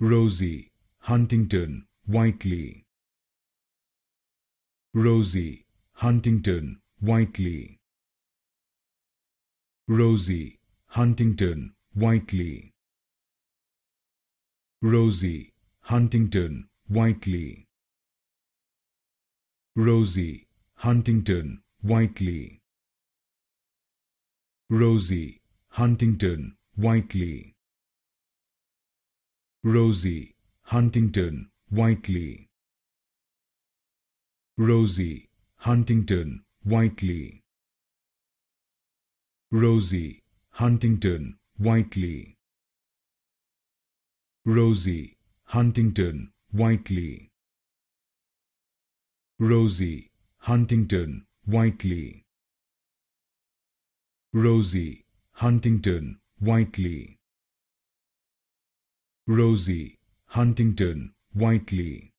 Rosie Huntington-Whiteley. Rosie Huntington-Whiteley. Rosie Huntington-Whiteley. Rosie Huntington-Whiteley. Rosie Huntington-Whiteley. Rosie Huntington-Whiteley. Rosie Huntington-Whiteley. Rosie Huntington-Whiteley. Rosie Huntington-Whiteley. Rosie Huntington-Whiteley. Rosie Huntington-Whiteley. Rosie Huntington-Whiteley. Rosie Huntington-Whiteley.